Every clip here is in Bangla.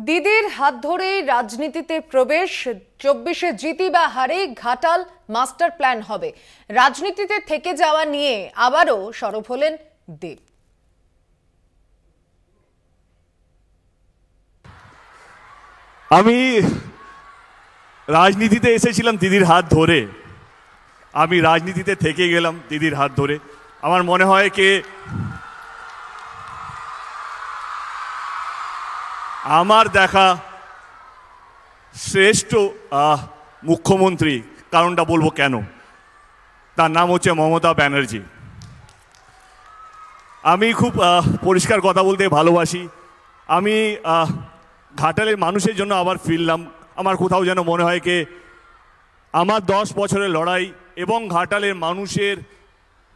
দিদির হাত ধরেই রাজনীতিতে প্রবেশ। 24-এ জিতি বা হারে ঘাটাল মাস্টার প্ল্যান হবে। রাজনীতিতে থেকে যাওয়া নিয়ে আবারও সরব হলেন দেব। আমি রাজনীতিতে এসেছিলাম দিদির হাত ধরে, আমি রাজনীতিতে থেকে গেলাম দিদির হাত ধরে। আমার মনে হয় কি আমার দেখা শ্রেষ্ঠ মুখ্যমন্ত্রী, কারণটা বলবো কেন, তার নাম হচ্ছে মমতা ব্যানার্জি। আমি খুব পরিষ্কার কথা বলতে ভালোবাসি। আমি ঘাটালের মানুষের জন্য আবার ফিরলাম। আমার কোথাও যেন মনে হয় কি আমার 10 বছরের লড়াই এবং ঘাটালের মানুষের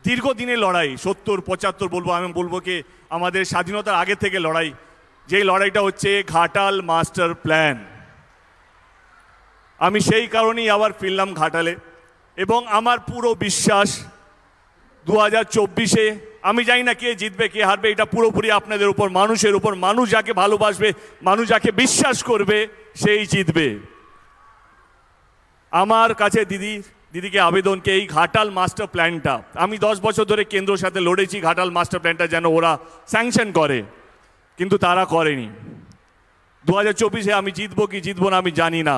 দীর্ঘদিনের লড়াই, 70-75 বলবো, আমি বলবো কি আমাদের স্বাধীনতার আগে থেকে লড়াই, যেই লড়াইটা হচ্ছে ঘাটাল মাস্টার প্ল্যান। আমি সেই কারণেই আবার ফিরলাম ঘাটালে এবং আমার পুরো বিশ্বাস 2024-এ আমি জানি না কে জিতবে কে হারবে, এটা পুরোপুরি আপনাদের উপর, মানুষের উপর। মানুষ যাকে ভালোবাসবে, মানুষ যাকে বিশ্বাস করবে, সেই জিতবে। আমার কাছে দিদিকে আবেদনকে এই ঘাটাল মাস্টার প্ল্যানটা, আমি 10 বছর ধরে কেন্দ্রের সাথে লড়েছি ঘাটাল মাস্টার প্ল্যানটা যেন ওরা স্যাংশন করে, কিন্তু তারা করেনি। 2024-এ আমি জিতবো কি জিতবো না আমি জানি না।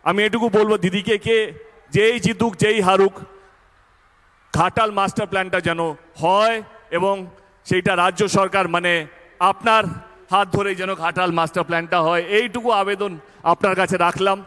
আমি এটুকু বলবো দিদিকে কে যেই জিতুক যেই হারুক, ঘাটাল মাস্টার প্ল্যানটা যেন হয় এবং সেইটা রাজ্য সরকার মানে আপনার হাত ধরেই যেন ঘাটাল মাস্টার প্ল্যানটা হয়, এইটুকু আবেদন আপনার কাছে রাখলাম।